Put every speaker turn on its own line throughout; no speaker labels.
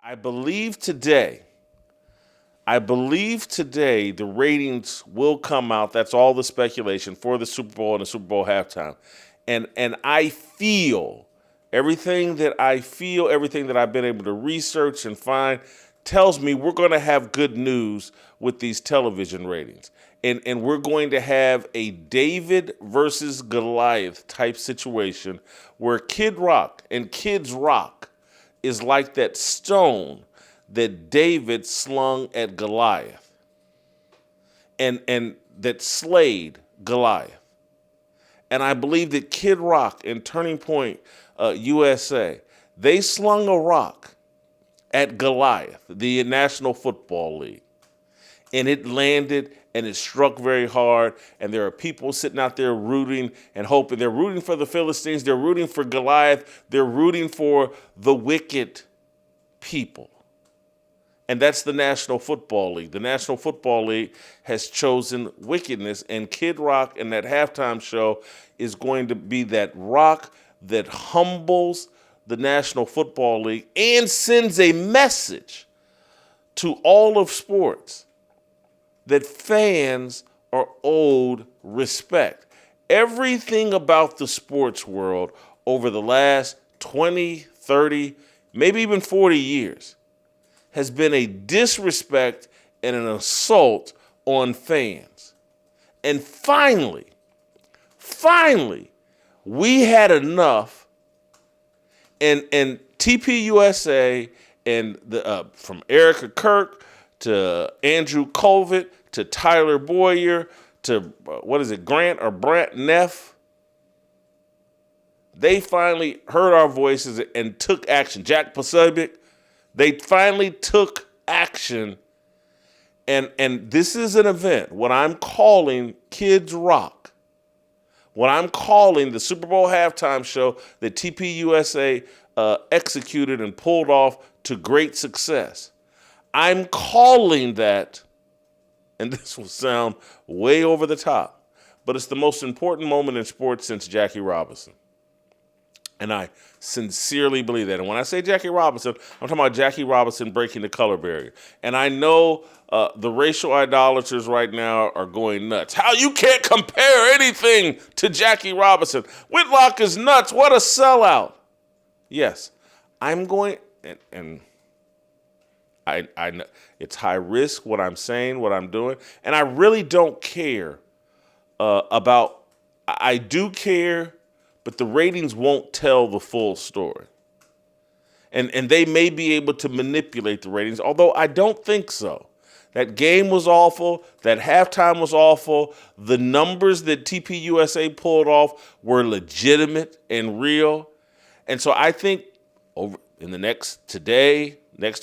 I believe today the ratings will come out. That's all the speculation for the Super Bowl and the Super Bowl halftime. And I feel everything that I've been able to research and find tells me we're going to have good news with these television ratings. And we're going to have a David versus Goliath type situation where Kid Rock and Kids Rock is like that stone that David slung at Goliath and that slayed Goliath. And I believe that Kid Rock and Turning Point USA, they slung a rock at Goliath, the National Football League. And it landed and it struck very hard. And there are people sitting out there rooting and hoping. They're rooting for the Philistines. They're rooting for Goliath. They're rooting for the wicked people. And that's the National Football League. The National Football League has chosen wickedness, and Kid Rock in that halftime show is going to be that rock that humbles the National Football League and sends a message to all of sports that fans are owed respect. Everything about the sports world over the last 20, 30, maybe even 40 years has been a disrespect and an assault on fans. And finally, we had enough, and TPUSA and from Erica Kirk to Andrew Colvett to Tyler Boyer to Grant or Brant Neff, they finally heard our voices and took action. Jack Posobiec, they finally took action, and this is an event, what I'm calling Kids Rock, what I'm calling the Super Bowl halftime show that TPUSA executed and pulled off to great success. I'm calling that, and this will sound way over the top, but it's the most important moment in sports since Jackie Robinson. And I sincerely believe that. And when I say Jackie Robinson, I'm talking about Jackie Robinson breaking the color barrier. And I know the racial idolaters right now are going nuts. How you can't compare anything to Jackie Robinson? Whitlock is nuts. What a sellout. Yes, I'm going, and I know it's high risk what I'm saying, what I'm doing. And I really don't care I do care, but the ratings won't tell the full story. And they may be able to manipulate the ratings, although I don't think so. That game was awful. That halftime was awful. The numbers that TPUSA pulled off were legitimate and real. And so I think over in the next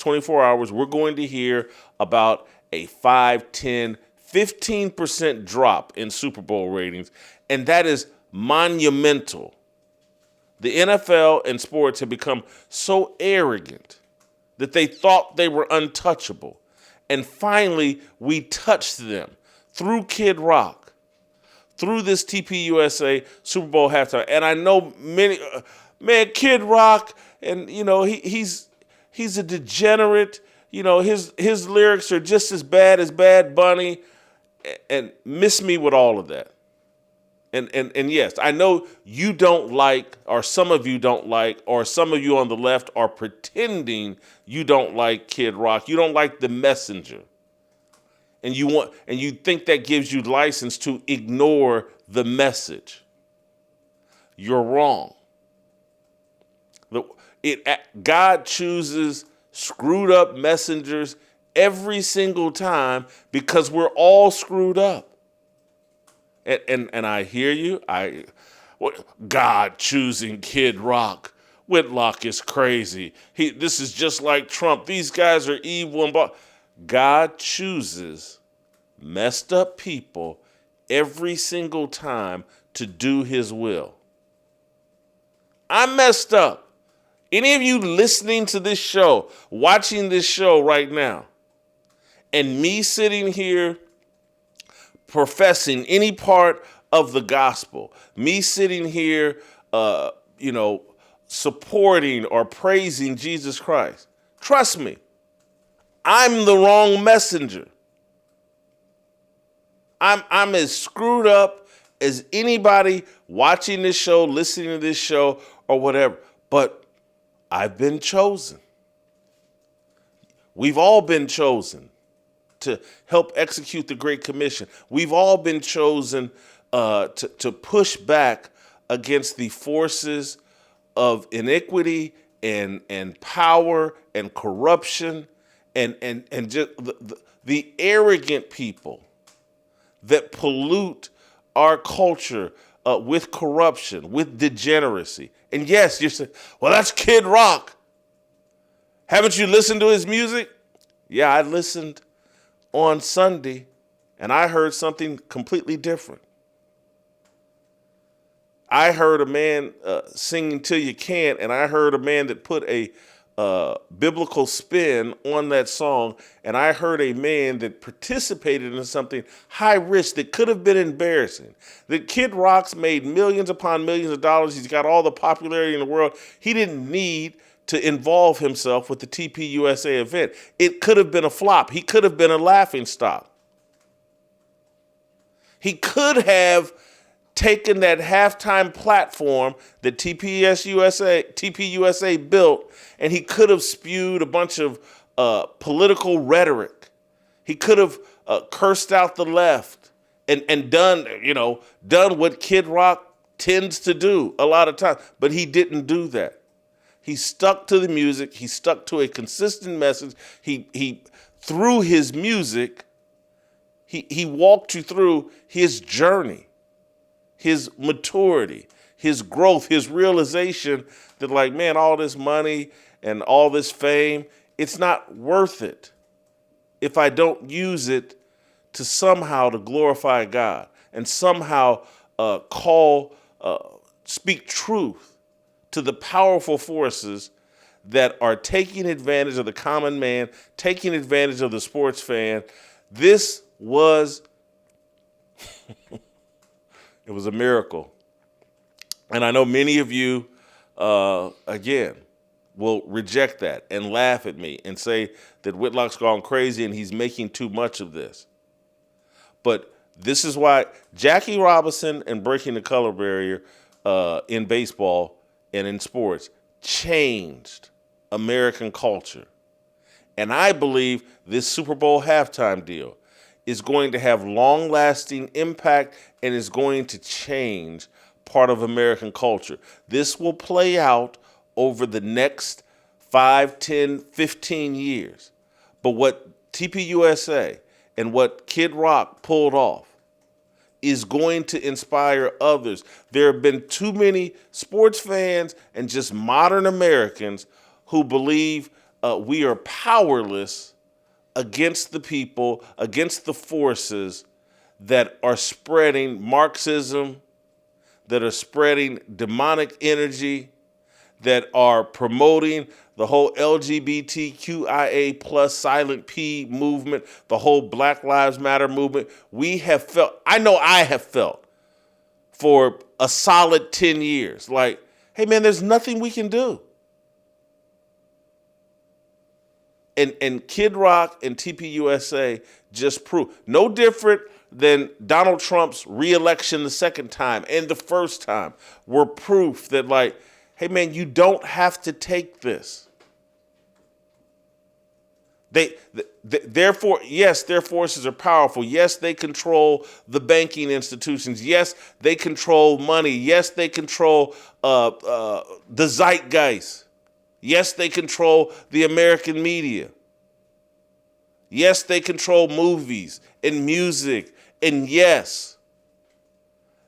24 hours, we're going to hear about a 5, 10, 15% drop in Super Bowl ratings. And that is monumental. The NFL and sports have become so arrogant that they thought they were untouchable. And finally, we touched them through Kid Rock, through this TPUSA Super Bowl halftime. And I know many, Kid Rock, and he's a degenerate. His lyrics are just as Bad Bunny, and miss me with all of that. And yes, I know you don't like, or some of you don't like, or some of you on the left are pretending you don't like Kid Rock. You don't like the messenger. And you think that gives you license to ignore the message. You're wrong. God chooses screwed up messengers every single time because we're all screwed up. And I hear you. God choosing Kid Rock. Whitlock is crazy. This is just like Trump. These guys are evil. God chooses messed up people every single time to do his will. I'm messed up. Any of you listening to this show, watching this show right now, and me sitting here professing any part of the gospel, me sitting here, supporting or praising Jesus Christ, Trust me, I'm the wrong messenger. I'm as screwed up as anybody watching this show, listening to this show, or whatever. But I've been chosen. We've all been chosen to help execute the Great Commission. We've all been chosen to push back against the forces of iniquity and power and corruption and just the arrogant people that pollute our culture with corruption, with degeneracy. And yes, you're saying, well, that's Kid Rock. Haven't you listened to his music? Yeah, I listened on Sunday, and I heard something completely different. I heard a man singing Till You Can't, and I heard a man that put a biblical spin on that song, and I heard a man that participated in something high risk that could have been embarrassing. That Kid Rock's made millions upon millions of dollars. He's got all the popularity in the world. He didn't need to involve himself with the TPUSA event. It could have been a flop. He could have been a laughingstock. He could have taken that halftime platform that TPUSA built, and he could have spewed a bunch of political rhetoric. He could have cursed out the left and done what Kid Rock tends to do a lot of times, but he didn't do that. He stuck to the music. He stuck to a consistent message. He through his music, he walked you through his journey, his maturity, his growth, his realization that, like, man, all this money and all this fame, it's not worth it if I don't use it to somehow to glorify God and somehow speak truth to the powerful forces that are taking advantage of the common man, taking advantage of the sports fan. This was, it was a miracle. And I know many of you, again, will reject that and laugh at me and say that Whitlock's gone crazy and he's making too much of this. But this is why Jackie Robinson and breaking the color barrier in baseball and in sports changed American culture. And I believe this Super Bowl halftime deal is going to have long-lasting impact and is going to change part of American culture. This will play out over the next 5, 10, 15 years. But what TPUSA and what Kid Rock pulled off is going to inspire others. There have been too many sports fans and just modern Americans who believe we are powerless against the people, against the forces that are spreading Marxism, that are spreading demonic energy, that are promoting the whole LGBTQIA plus silent P movement, the whole Black Lives Matter movement. We have felt, I know I have felt for a solid 10 years, like, hey man, there's nothing we can do. And Kid Rock and TPUSA just prove, no different than Donald Trump's re-election the second time and the first time were proof that, like, hey man, you don't have to take this. Therefore, yes, their forces are powerful. Yes, they control the banking institutions. Yes, they control money. Yes, they control the zeitgeist. Yes, they control the American media. Yes, they control movies and music. And yes,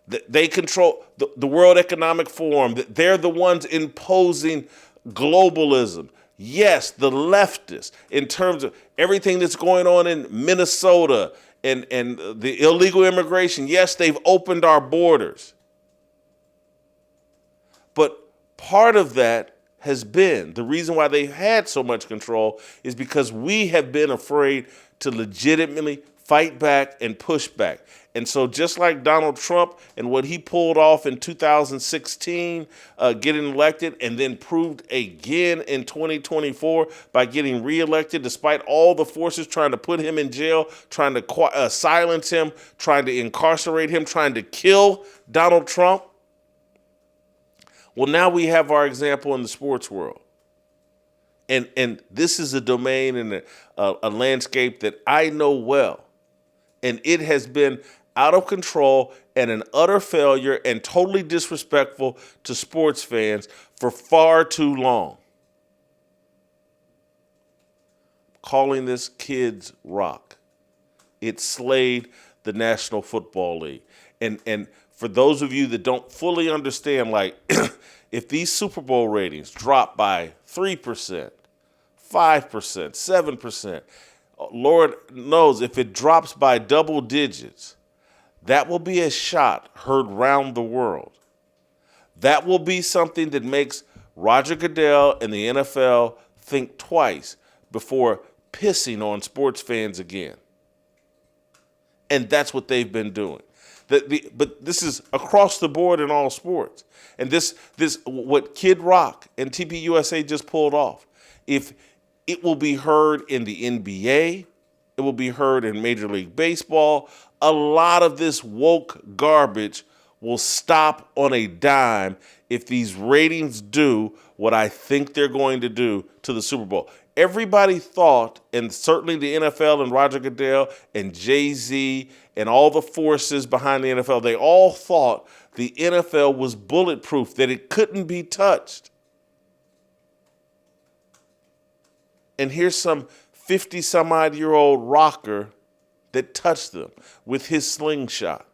they control the World Economic Forum. They're the ones imposing globalism. Yes, the leftists, in terms of everything that's going on in Minnesota and the illegal immigration. Yes, they've opened our borders. But part of that has been, the reason why they've had so much control is because we have been afraid to legitimately fight back, and push back. And so just like Donald Trump and what he pulled off in 2016, getting elected, and then proved again in 2024 by getting reelected, despite all the forces trying to put him in jail, trying to silence him, trying to incarcerate him, trying to kill Donald Trump. Well, now we have our example in the sports world. And this is a domain and a landscape that I know well. And it has been out of control and an utter failure and totally disrespectful to sports fans for far too long. Calling this Kids Rock. It slayed the National Football League. And for those of you that don't fully understand, like, if these Super Bowl ratings drop by 3%, 5%, 7%, Lord knows if it drops by double digits, that will be a shot heard round the world. That will be something that makes Roger Goodell and the NFL think twice before pissing on sports fans again. And that's what they've been doing. But this is across the board in all sports. And this what Kid Rock and TPUSA just pulled off, if it will be heard in the NBA, it will be heard in Major League Baseball. A lot of this woke garbage will stop on a dime if these ratings do what I think they're going to do to the Super Bowl. Everybody thought, and certainly the NFL and Roger Goodell and Jay-Z and all the forces behind the NFL, they all thought the NFL was bulletproof, that it couldn't be touched. And here's some 50-some-odd-year-old rocker that touched them with his slingshot.